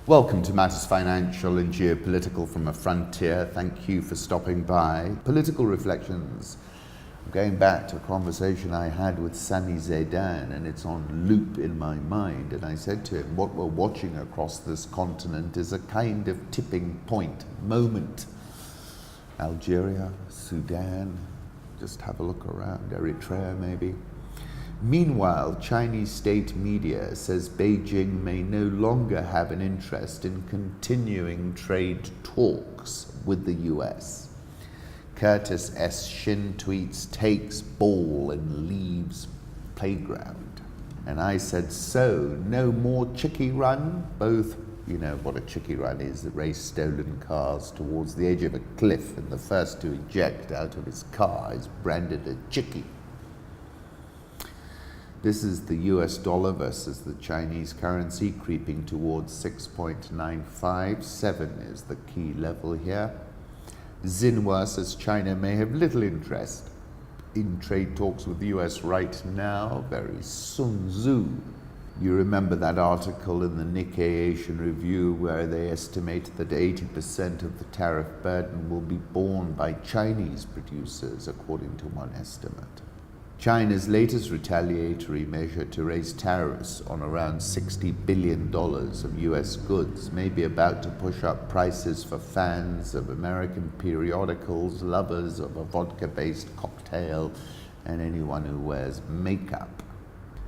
Welcome to Matters Financial and Geopolitical from a Frontier. Thank you for stopping by. Political reflections. I'm going back to a conversation I had with Sami Zeidan, and it's on loop in my mind. And I said to him, what we're watching across this continent is a kind of tipping point, moment. Algeria, Sudan, just have a look around, Eritrea maybe. Meanwhile, Chinese state media says Beijing may no longer have an interest in continuing trade talks with the US. Curtis S. Shin tweets, takes ball and leaves playground. And I said, so, no more chickie run? Both, you know what a chickie run is, that race stolen cars towards the edge of a cliff, and the first to eject out of his car is branded a chickie. This is the US dollar versus the Chinese currency creeping towards 6.95. 7 is the key level here. Xinhua says China may have little interest in trade talks with the US right now. Very Sun Tzu. You remember that article in the Nikkei Asian Review where they estimate that 80% of the tariff burden will be borne by Chinese producers, according to one estimate. China's latest retaliatory measure to raise tariffs on around $60 billion of US goods may be about to push up prices for fans of American periodicals, lovers of a vodka-based cocktail, and anyone who wears makeup.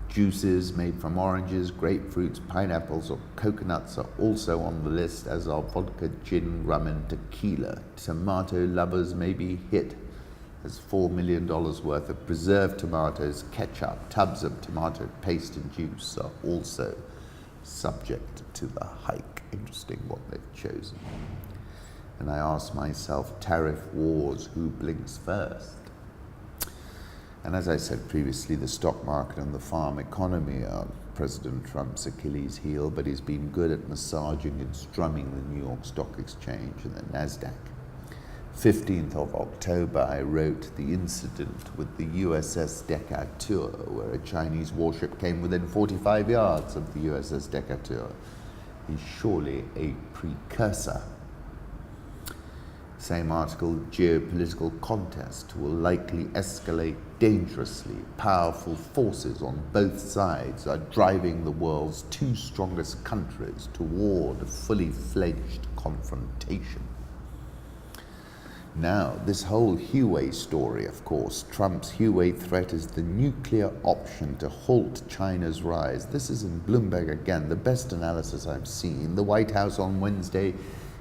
Juices made from oranges, grapefruits, pineapples, or coconuts are also on the list, as are vodka, gin, rum, and tequila. Tomato lovers may be hit, as $4 million worth of preserved tomatoes, ketchup, tubs of tomato paste and juice are also subject to the hike. Interesting what they've chosen. And I ask myself, tariff wars, who blinks first? And as I said previously, the stock market and the farm economy are President Trump's Achilles heel, but he's been good at massaging and strumming the New York Stock Exchange and the NASDAQ. 15th of October, I wrote the incident with the USS Decatur, where a Chinese warship came within 45 yards of the USS Decatur, is surely a precursor. Same article, geopolitical contest will likely escalate dangerously. Powerful forces on both sides are driving the world's two strongest countries toward a fully fledged confrontation. Now, this whole Huawei story, of course, Trump's Huawei threat is the nuclear option to halt China's rise. This is in Bloomberg again, the best analysis I've seen. The White House on Wednesday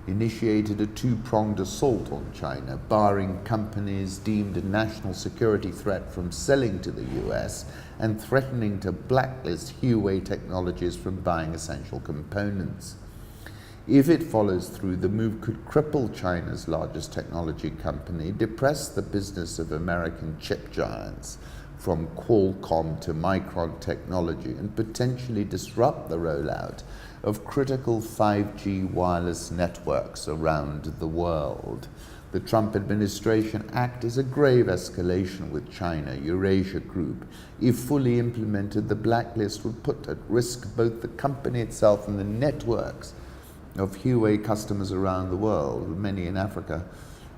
initiated a two-pronged assault on China, barring companies deemed a national security threat from selling to the US and threatening to blacklist Huawei technologies from buying essential components. If it follows through, the move could cripple China's largest technology company, depress the business of American chip giants from Qualcomm to Micron Technology, and potentially disrupt the rollout of critical 5G wireless networks around the world. The Trump administration act is a grave escalation with China, Eurasia Group. If fully implemented, the blacklist would put at risk both the company itself and the networks of Huawei customers around the world, many in Africa,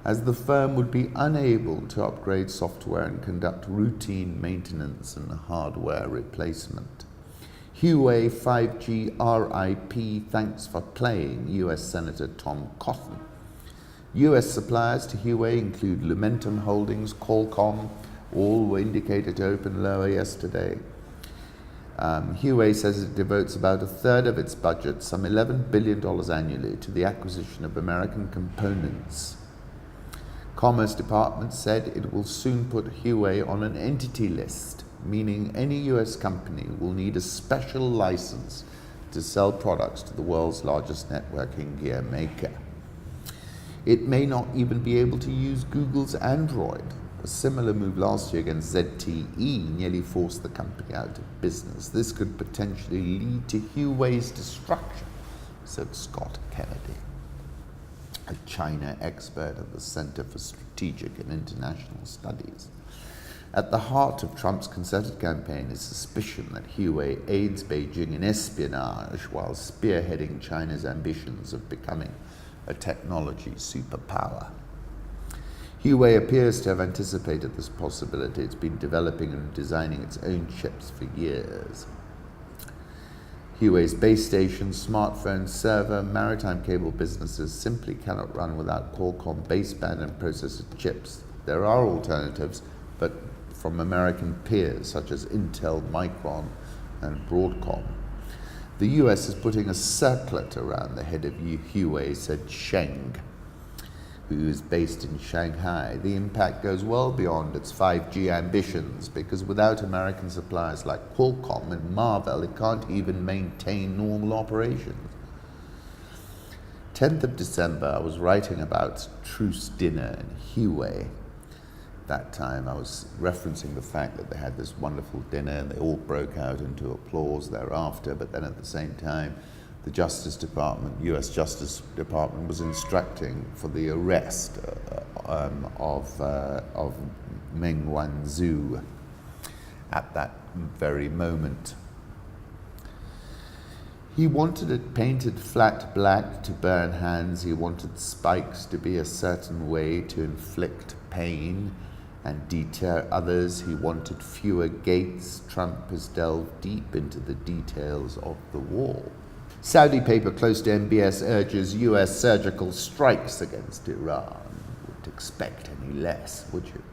as the firm would be unable to upgrade software and conduct routine maintenance and hardware replacement. Huawei 5G RIP, thanks for playing, US Senator Tom Cotton. US suppliers to Huawei include Lumentum Holdings, Qualcomm, all were indicated to open lower yesterday. Huawei says it devotes about a third of its budget, some $11 billion annually, to the acquisition of American components. Commerce Department said it will soon put Huawei on an entity list, meaning any US company will need a special license to sell products to the world's largest networking gear maker. It may not even be able to use Google's Android. A similar move last year against ZTE nearly forced the company out of business. This could potentially lead to Huawei's destruction, said Scott Kennedy, a China expert at the Center for Strategic and International Studies. At the heart of Trump's concerted campaign is suspicion that Huawei aids Beijing in espionage while spearheading China's ambitions of becoming a technology superpower. Huawei appears to have anticipated this possibility. It's been developing and designing its own chips for years. Huawei's base station, smartphone, server, maritime cable businesses simply cannot run without Qualcomm baseband and processor chips. There are alternatives, but from American peers such as Intel, Micron, and Broadcom. The US is putting a circlet around the head of Huawei, said Sheng, who is based in Shanghai. The impact goes well beyond its 5G ambitions, because without American suppliers like Qualcomm and Marvell, it can't even maintain normal operations. 10th of December, I was writing about truce dinner in Huawei. That time I was referencing the fact that they had this wonderful dinner and they all broke out into applause thereafter, but then at the same time, the Justice Department, US Justice Department, was instructing for the arrest of Meng Wanzhou at that very moment. He wanted it painted flat black to burn hands. He wanted spikes to be a certain way to inflict pain and deter others. He wanted fewer gates. Trump has delved deep into the details of the wall. Saudi paper close to MBS urges US surgical strikes against Iran. Wouldn't expect any less, would you?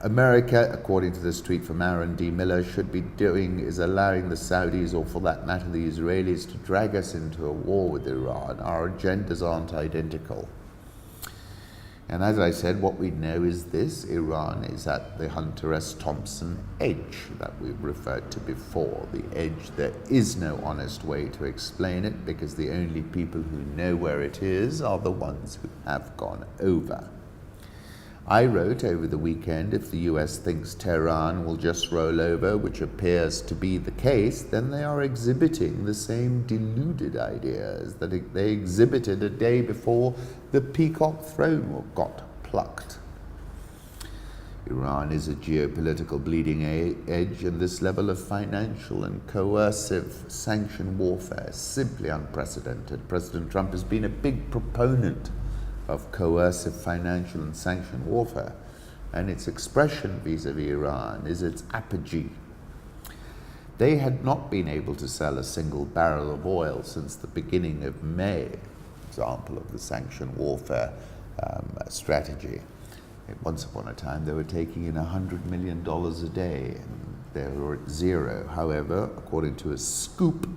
America, according to this tweet from Aaron D. Miller, should be doing is allowing the Saudis, or for that matter the Israelis, to drag us into a war with Iran. Our agendas aren't identical. And as I said, what we know is this: Iran is at the Hunter S. Thompson edge that we've referred to before. The edge, there is no honest way to explain it, because the only people who know where it is are the ones who have gone over. I wrote over the weekend, if the US thinks Tehran will just roll over, which appears to be the case, then they are exhibiting the same deluded ideas that they exhibited a day before the peacock throne got plucked. Iran is a geopolitical bleeding edge, and this level of financial and coercive sanction warfare is simply unprecedented. President Trump has been a big proponent of coercive financial and sanction warfare, and its expression vis-a-vis Iran is its apogee. They had not been able to sell a single barrel of oil since the beginning of May, example of the sanction warfare strategy. Once upon a time, they were taking in $100 million a day, and they were at zero. However, according to a scoop,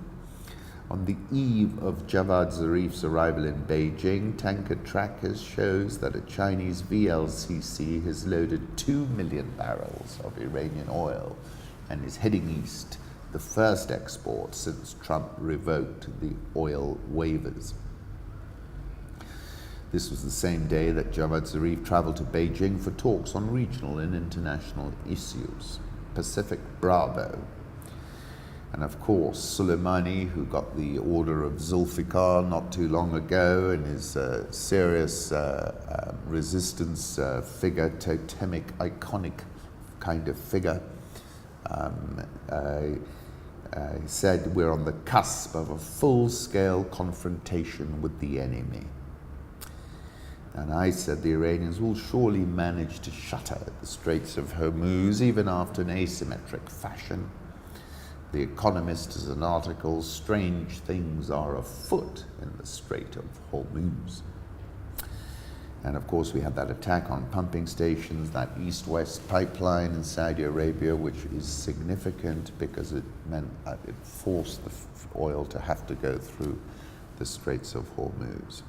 on the eve of Javad Zarif's arrival in Beijing, tanker trackers shows that a Chinese VLCC has loaded 2 million barrels of Iranian oil and is heading east, the first export since Trump revoked the oil waivers. This was the same day that Javad Zarif traveled to Beijing for talks on regional and international issues. Pacific Bravo. And of course, Soleimani, who got the order of Zulfikar not too long ago, and is a serious resistance figure, totemic, iconic kind of figure, said we're on the cusp of a full-scale confrontation with the enemy. And I said the Iranians will surely manage to shutter the Straits of Hormuz, even after an asymmetric fashion. The Economist has an article, "Strange things are afoot in the Strait of Hormuz." And of course we had that attack on pumping stations, that east-west pipeline in Saudi Arabia, which is significant because it meant that it forced the oil to have to go through the Straits of Hormuz.